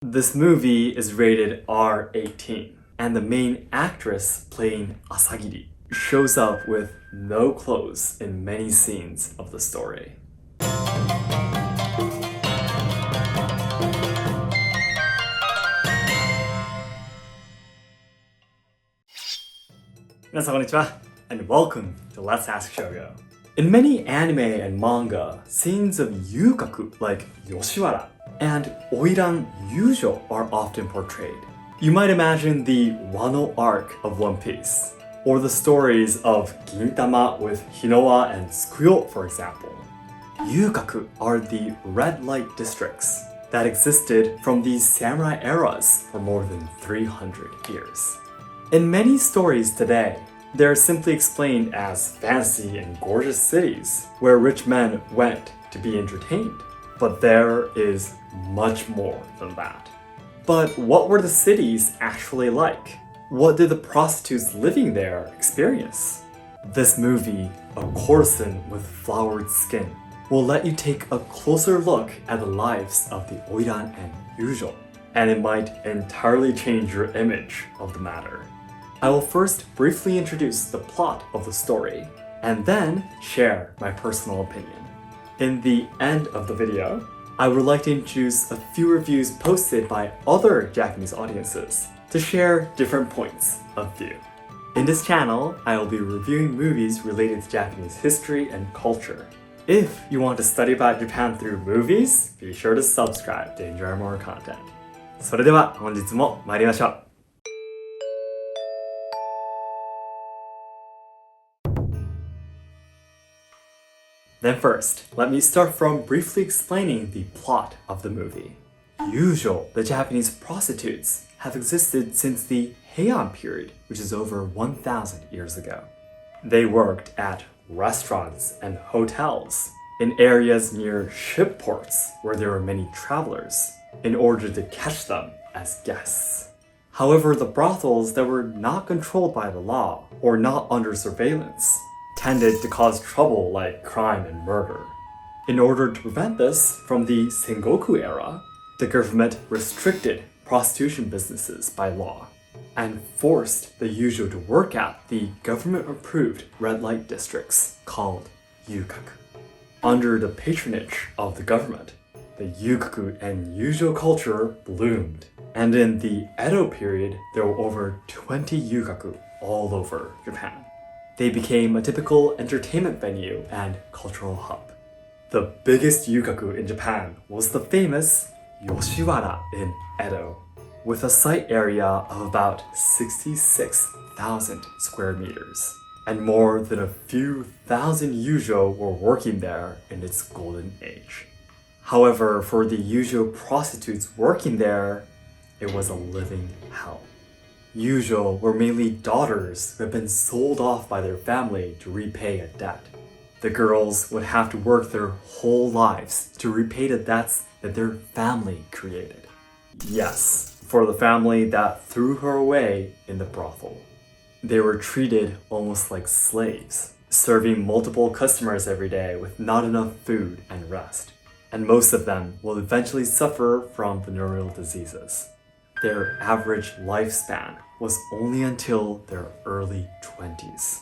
This movie is rated R18, and the main actress playing Asagiri shows up with no clothes in many scenes of the story. 皆さんこんにちは and welcome to Let's Ask Shogo. In many anime and manga, scenes of Yukaku like Yoshiwara and Oiran Yujyo are often portrayed. You might imagine the Wano arc of One Piece, or the stories of Gintama with Hinowa and Tsukuyo, for example. Yukaku are the red light districts that existed from the samurai eras for more than 300 years. In many stories today, they are simply explained as fancy and gorgeous cities where rich men went to be entertained. But there is much more than that. But what were the cities actually like? What did the prostitutes living there experience? This movie, A Courtesan with Flowered Skin, will let you take a closer look at the lives of the Oiran and Yujyo, and it might entirely change your image of the matter. I will first briefly introduce the plot of the story, and then share my personal opinion. In the end of the video, I would like to introduce a few reviews posted by other Japanese audiences to share different points of view. In this channel, I will be reviewing movies related to Japanese history and culture. If you want to study about Japan through movies, be sure to subscribe to enjoy more content. それでは本日も参りましょう。Then first, let me start from briefly explaining the plot of the movie. Yujyo, the Japanese prostitutes, have existed since the Heian period, which is over 1,000 years ago. They worked at restaurants and hotels in areas near ship ports where there were many travelers in order to catch them as guests. However, the brothels that were not controlled by the law or not under surveillance tended to cause trouble like crime and murder. In order to prevent this, from the Sengoku era, the government restricted prostitution businesses by law and forced the Yujyo to work at the government-approved red light districts called Yukaku. Under the patronage of the government, the Yukaku and Yujyo culture bloomed, and in the Edo period, there were over 20 Yukaku all over Japan. They became a typical entertainment venue and cultural hub. The biggest Yukaku in Japan was the famous Yoshiwara in Edo, with a site area of about 66,000 square meters, and more than a few thousand Yujyo were working there in its golden age. However, for the Yujyo prostitutes working there, it was a living hell. Yujyo were mainly daughters who had been sold off by their family to repay a debt. The girls would have to work their whole lives to repay the debts that their family created. Yes, for the family that threw her away in the brothel. They were treated almost like slaves, serving multiple customers every day with not enough food and rest. And most of them will eventually suffer from venereal diseases. Their average lifespan was only until their early 20s.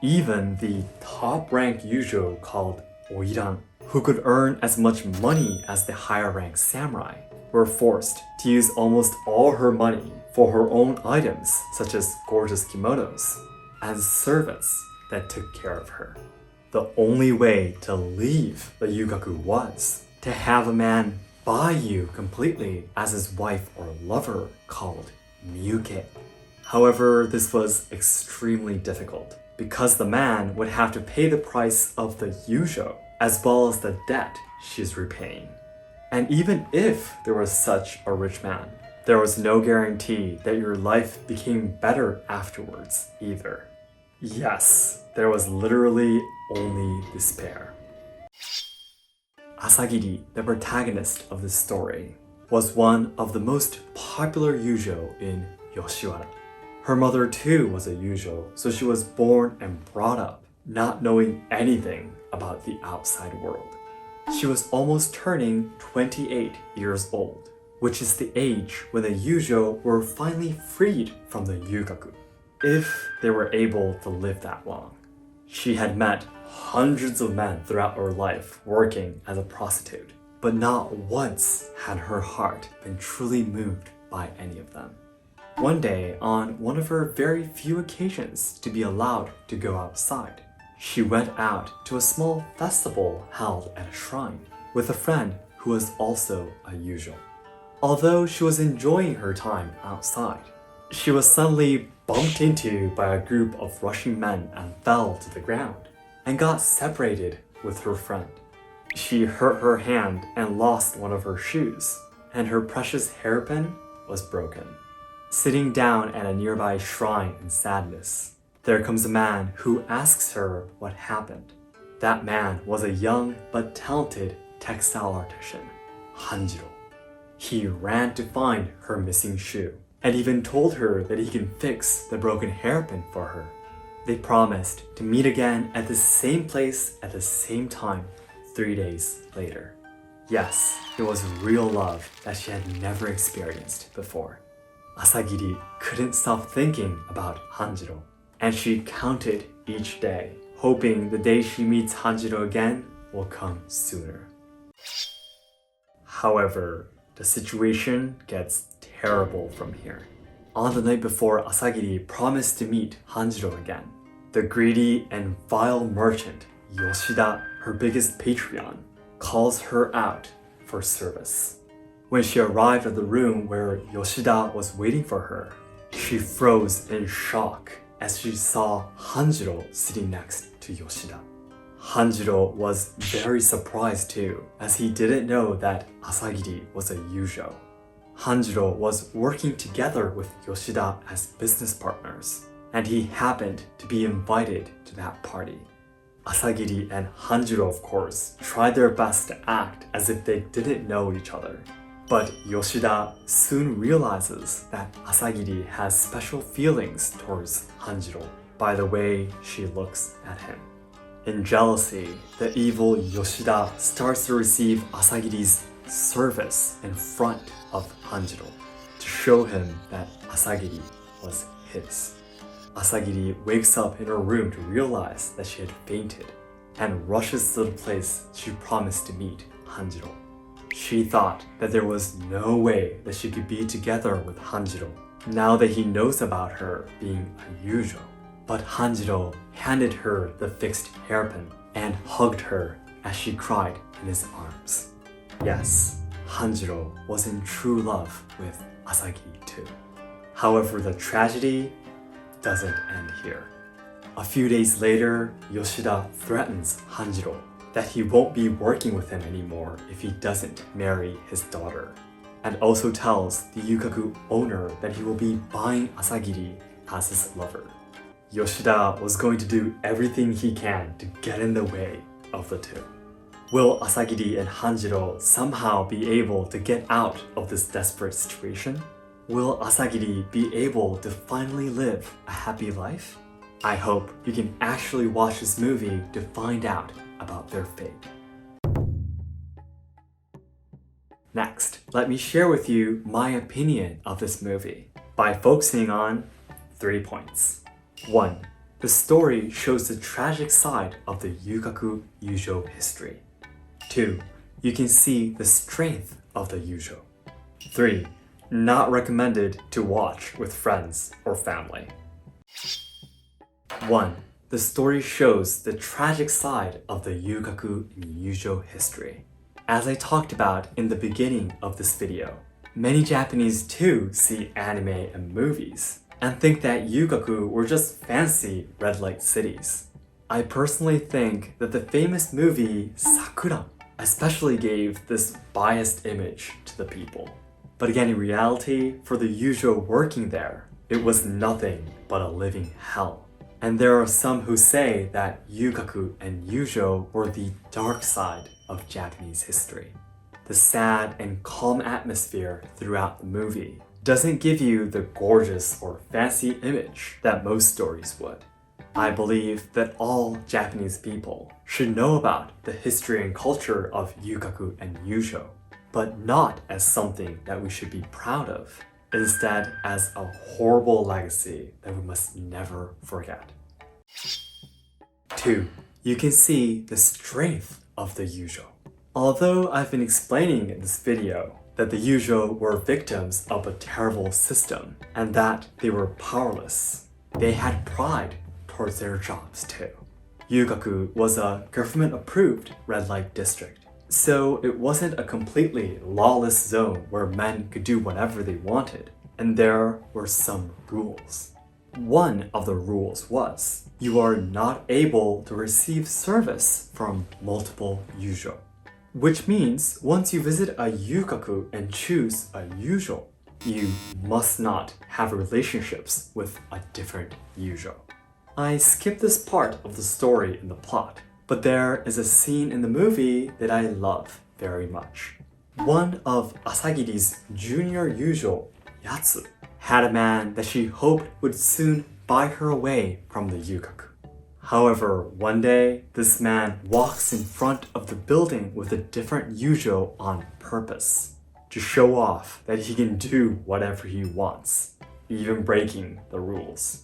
Even the top-ranked Yujyo called Oiran, who could earn as much money as the higher-ranked samurai, were forced to use almost all her money for her own items such as gorgeous kimonos and servants that took care of her. The only way to leave the Yukaku was to have a man buy you completely as his wife or lover called miyuke. However, this was extremely difficult because the man would have to pay the price of the Yujyo as well as the debt she's repaying. And even if there was such a rich man, there was no guarantee that your life became better afterwards either. Yes, there was literally only despair. Asagiri, the protagonist of this story, was one of the most popular Yujyo in Yoshiwara. Her mother too was a Yujyo, so she was born and brought up not knowing anything about the outside world. She was almost turning 28 years old which is the age when the Yujyo were finally freed from the Yukaku, if they were able to live that long. She had met hundreds of men throughout her life working as a prostitute, but not once had her heart been truly moved by any of them. One day, on one of her very few occasions to be allowed to go outside, she went out to a small festival held at a shrine with a friend who was also a Yujyo. Although she was enjoying her time outside, she was suddenly bumped into by a group of rushing men and fell to the ground, and got separated with her friend. She hurt her hand and lost one of her shoes, and her precious hairpin was broken. Sitting down at a nearby shrine in sadness, there comes a man who asks her what happened. That man was a young but talented textile artisan, Hanjiro. He ran to find her missing shoe, and even told her that he can fix the broken hairpin for her. They promised to meet again at the same place at the same time 3 days later. Yes, it was real love that she had never experienced before. Asagiri couldn't stop thinking about Hanjiro, and she counted each day, hoping the day she meets Hanjiro again will come sooner. However, the situation gets terrible from here. On the night before Asagiri promised to meet Hanjiro again, the greedy and vile merchant Yoshida, her biggest Patreon, calls her out for service. When she arrived at the room where Yoshida was waiting for her, she froze in shock as she saw Hanjiro sitting next to Yoshida. Hanjiro was very surprised too, as he didn't know that Asagiri was a Yujyo. Hanjiro was working together with Yoshida as business partners, and he happened to be invited to that party. Asagiri and Hanjiro, of course, tried their best to act as if they didn't know each other. But Yoshida soon realizes that Asagiri has special feelings towards Hanjiro by the way she looks at him. In jealousy, the evil Yoshida starts to receive Asagiri's service in front of Hanjiro to show him that Asagiri was his. Asagiri wakes up in her room to realize that she had fainted and rushes to the place she promised to meet Hanjiro. She thought that there was no way that she could be together with Hanjiro now that he knows about her being a Yujyo. But Hanjiro handed her the fixed hairpin and hugged her as she cried in his arms. Yes, Hanjiro was in true love with Asagiri too. However, the tragedy doesn't end here. A few days later, Yoshida threatens Hanjiro that he won't be working with him anymore if he doesn't marry his daughter, and also tells the Yukaku owner that he will be buying Asagiri as his lover. Yoshida was going to do everything he can to get in the way of the two. Will Asagiri and Hanjiro somehow be able to get out of this desperate situation? Will Asagiri be able to finally live a happy life? I hope you can actually watch this movie to find out about their fate. Next, let me share with you my opinion of this movie by focusing on 3 points. 1. The story shows the tragic side of the Yukaku Yujyo history. 2. You can see the strength of the Yujyo. 3. Not recommended to watch with friends or family. 1. The story shows the tragic side of the Yukaku and Yujyo history. As I talked about in the beginning of this video, many Japanese too see anime and movies and think that Yukaku were just fancy red light cities. I personally think that the famous movie Sakura especially gave this biased image to the people. But again, in reality, for the Yujyo working there, it was nothing but a living hell. And there are some who say that Yukaku and Yujyo were the dark side of Japanese history. The sad and calm atmosphere throughout the movie doesn't give you the gorgeous or fancy image that most stories would. I believe that all Japanese people should know about the history and culture of Yukaku and Yujyo, but not as something that we should be proud of. Instead, as a horrible legacy that we must never forget. 2. You can see the strength of the Yujyo. Although I've been explaining in this video that the Yujyo were victims of a terrible system and that they were powerless, they had pride towards their jobs too. Yukaku was a government-approved red light district, so it wasn't a completely lawless zone where men could do whatever they wanted, and there were some rules. One of the rules was, you are not able to receive service from multiple Yujyo. Which means, once you visit a Yukaku and choose a Yujyo, you must not have relationships with a different Yujyo. I skipped this part of the story in the plot, but there is a scene in the movie that I love very much. One of Asagiri's junior Yujyo, Yatsu, had a man that she hoped would soon buy her away from the Yukaku. However, one day, this man walks in front of the building with a different Yujyo on purpose, to show off that he can do whatever he wants, even breaking the rules.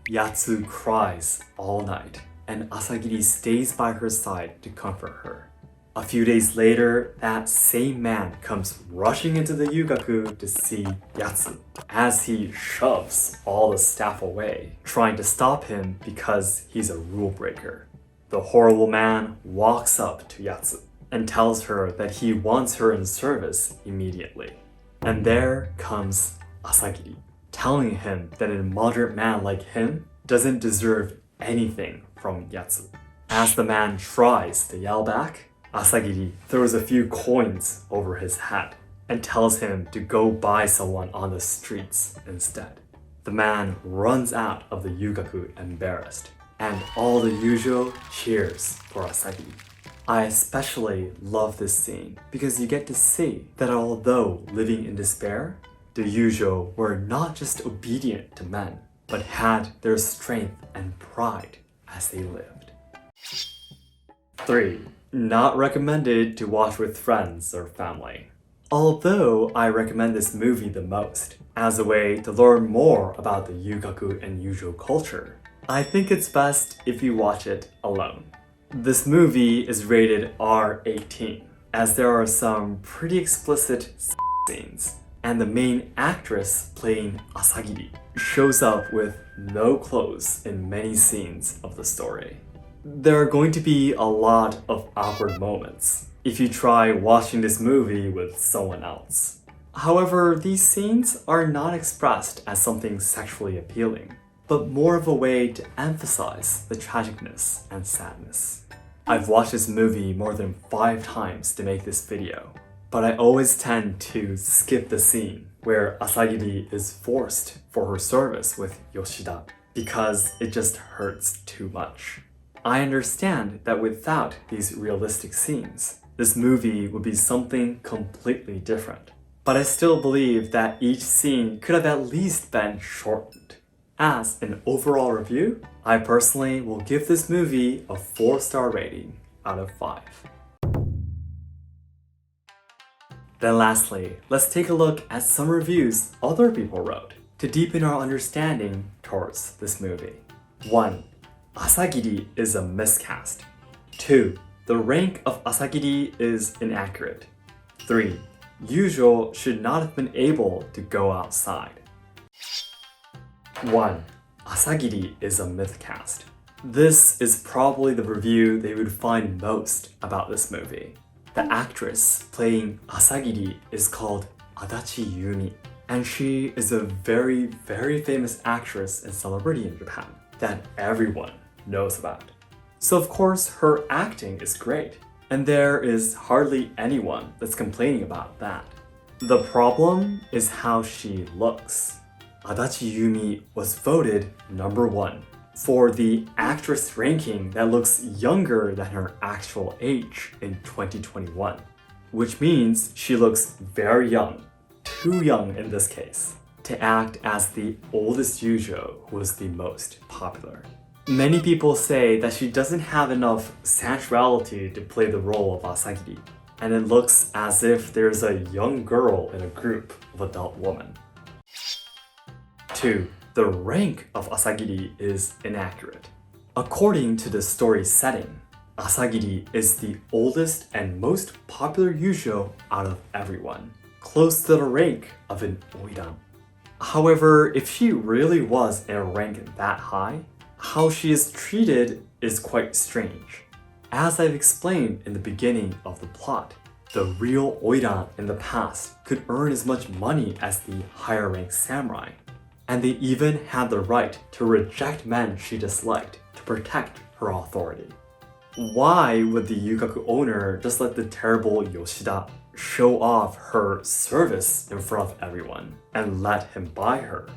Yatsu cries all night, and Asagiri stays by her side to comfort her. A few days later, that same man comes rushing into the Yukaku to see Yatsu, as he shoves all the staff away, trying to stop him because he's a rule breaker. The horrible man walks up to Yatsu and tells her that he wants her in service immediately. And there comes Asagiri, telling him that a moderate man like him doesn't deserve anything from Yatsu. As the man tries to yell back, Asagiri throws a few coins over his head and tells him to go buy someone on the streets instead. The man runs out of the Yukaku embarrassed, and all the Yujyo cheers for Asagiri. I especially love this scene because you get to see that although living in despair, the Yujyo were not just obedient to men, but had their strength and pride as they lived. 3. Not recommended to watch with friends or family. Although I recommend this movie the most, as a way to learn more about the Yukaku and Yujyo culture, I think it's best if you watch it alone. This movie is rated R18, as there are some pretty explicit scenes, and the main actress playing Asagiri shows up with no clothes in many scenes of the story. There are going to be a lot of awkward moments if you try watching this movie with someone else. However, these scenes are not expressed as something sexually appealing, but more of a way to emphasize the tragicness and sadness. I've watched this movie more than 5 times to make this video, but I always tend to skip the scene where Asagiri is forced for her service with Yoshida because it just hurts too much. I understand that without these realistic scenes, this movie would be something completely different. But I still believe that each scene could have at least been shortened. As an overall review, I personally will give this movie a 4-star rating out of 5. Then lastly, let's take a look at some reviews other people wrote to deepen our understanding towards this movie. 1. Asagiri is a miscast. 2. The rank of Asagiri is inaccurate. 3. Yujyo should not have been able to go outside. 1. Asagiri is a mythcast. This is probably the review they would find most about this movie. The actress playing Asagiri is called Adachi Yumi, and she is a very, very famous actress and celebrity in Japan that everyone knows about. So of course her acting is great, and there is hardly anyone that's complaining about that. The problem is how she looks. Adachi Yumi was voted number 1 for the actress ranking that looks younger than her actual age in 2021, which means she looks very young, too young in this case, to act as the oldest Yujyo who was the most popular. Many people say that she doesn't have enough sensuality to play the role of Asagiri, and it looks as if there's a young girl in a group of adult women. 2. The rank of Asagiri is inaccurate. According to the story setting, Asagiri is the oldest and most popular Yujyo out of everyone, close to the rank of an Oiran. However, if she really was in a rank that high, how she is treated is quite strange. As I've explained in the beginning of the plot, the real Oiran in the past could earn as much money as the higher ranked samurai, and they even had the right to reject men she disliked to protect her authority. Why would the Yukaku owner just let the terrible Yoshida show off her service in front of everyone and let him buy her?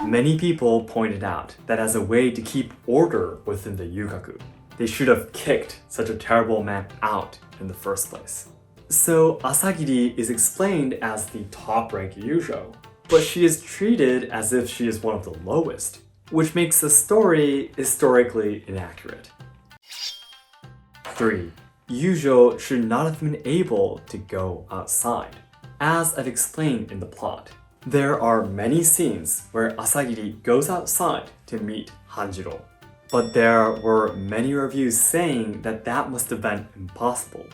Many people pointed out that as a way to keep order within the Yukaku, they should have kicked such a terrible man out in the first place. So Asagiri is explained as the top-ranked Yujyo, but she is treated as if she is one of the lowest, which makes the story historically inaccurate. 3. Yujyo should not have been able to go outside. As I've explained in the plot, there are many scenes where Asagiri goes outside to meet Hanjiro, but there were many reviews saying that that must have been impossible.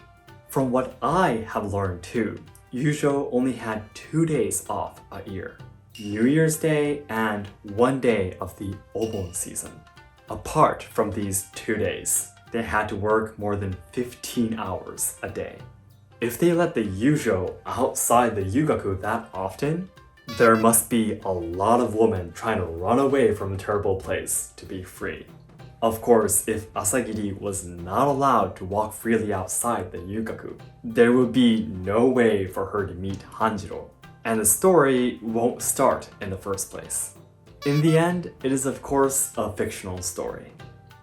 From what I have learned too, Yujyo only had 2 days off a year, New Year's Day and 1 day of the Obon season. Apart from these 2 days, they had to work more than 15 hours a day. If they let the Yujyo outside the Yukaku that often, there must be a lot of women trying to run away from the terrible place to be free. Of course, if Asagiri was not allowed to walk freely outside the Yukaku, there would be no way for her to meet Hanjiro, and the story won't start in the first place. In the end, it is of course a fictional story.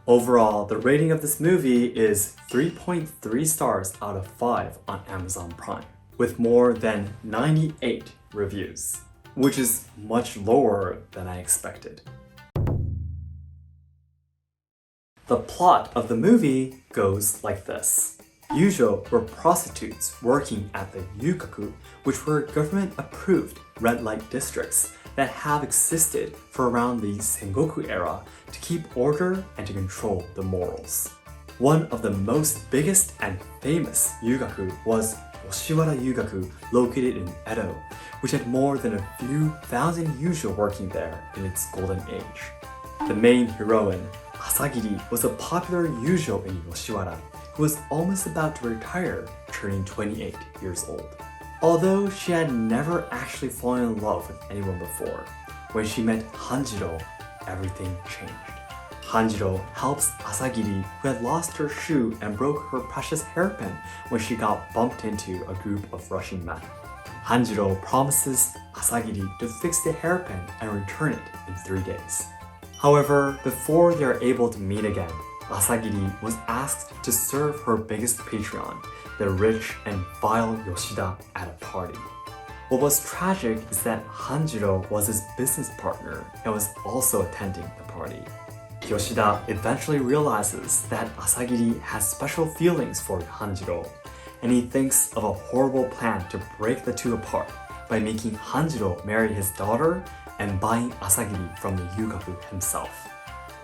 Overall, the rating of this movie is 3.3 stars out of 5 on Amazon Prime, with more than 98 reviews, which is much lower than I expected. The plot of the movie goes like this. Yujyo were prostitutes working at the Yukaku, which were government-approved red light districts that have existed for around the Sengoku era to keep order and to control the morals. One of the most biggest and famous Yukaku was Yoshiwara Yukaku, located in Edo, which had more than a few thousand Yujyo working there in its golden age. The main heroine, Asagiri, was a popular Yujyo in Yoshiwara who was almost about to retire, turning 28 years old. Although she had never actually fallen in love with anyone before, when she met Hanjiro, everything changed. Hanjiro helps Asagiri, who had lost her shoe and broke her precious hairpin when she got bumped into a group of rushing men. Hanjiro promises Asagiri to fix the hairpin and return it in 3 days. However, before they are able to meet again, Asagiri was asked to serve her biggest patron, the rich and vile Yoshida, at a party. What was tragic is that Hanjiro was his business partner and was also attending the party. Yoshida eventually realizes that Asagiri has special feelings for Hanjiro, and he thinks of a horrible plan to break the two apart by making Hanjiro marry his daughter and buying Asagiri from the Yukaku himself.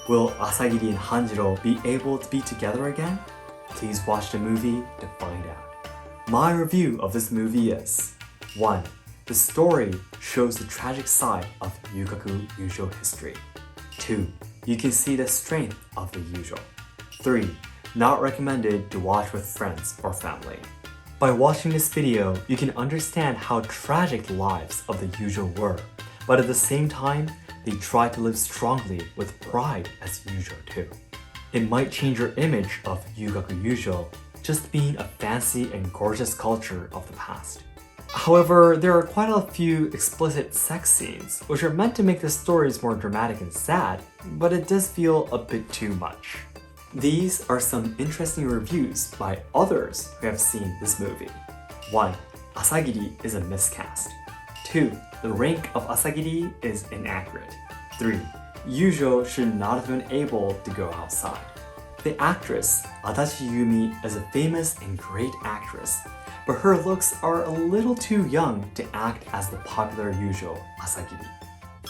Will Asagiri and Hanjiro be able to be together again? Please watch the movie to find out. My review of this movie is 1. The story shows the tragic side of Yukaku Yujyo history. 2. You can see the strength of the Yujyo. 3. Not recommended to watch with friends or family. By watching this video, you can understand how tragic the lives of the Yujyo were, but at the same time, they try to live strongly with pride as Yujyo too. It might change your image of Yukaku Yujyo just being a fancy and gorgeous culture of the past. However, there are quite a few explicit sex scenes, which are meant to make the stories more dramatic and sad, but it does feel a bit too much. These are some interesting reviews by others who have seen this movie. 1. Asagiri is a miscast. 2. The rank of Asagiri is inaccurate. 3. Yujyo should not have been able to go outside. The actress Adachi Yumi is a famous and great actress, but her looks are a little too young to act as the popular Yujyo, Asagiri.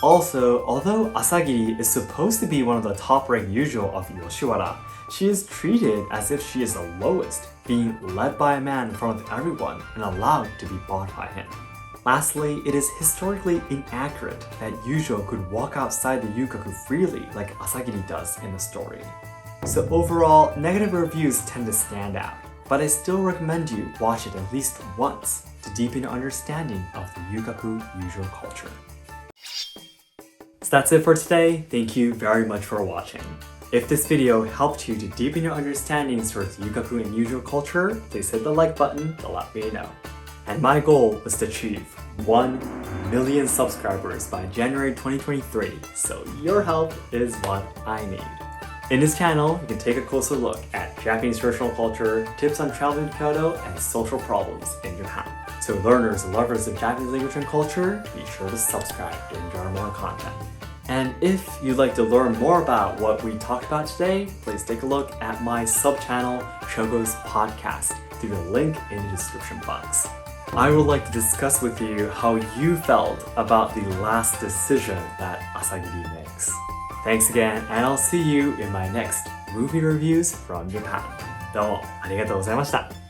Also, although Asagiri is supposed to be one of the top-ranked Yujyo of Yoshiwara, she is treated as if she is the lowest, being led by a man in front of everyone and allowed to be bought by him. Lastly, it is historically inaccurate that Yujyo could walk outside the Yukaku freely like Asagiri does in the story. So overall, negative reviews tend to stand out, but I still recommend you watch it at least once to deepen your understanding of the Yukaku Yujyo culture. So that's it for today. Thank you very much for watching. If this video helped you to deepen your understandings towards Yukaku and Yujyo culture, please hit the like button to let me know. And my goal was to achieve 1 million subscribers by January 2023, so your help is what I need. In this channel, you can take a closer look at Japanese traditional culture, tips on traveling to Kyoto, and social problems in Japan. So learners and lovers of Japanese language and culture, be sure to subscribe to enjoy more content. And if you'd like to learn more about what we talked about today, please take a look at my sub-channel, Shogo's Podcast, through the link in the description box. I would like to discuss with you how you felt about the last decision that Asagiri makes. Thanks again, and I'll see you in my next movie reviews from Japan. どうもありがとうございました。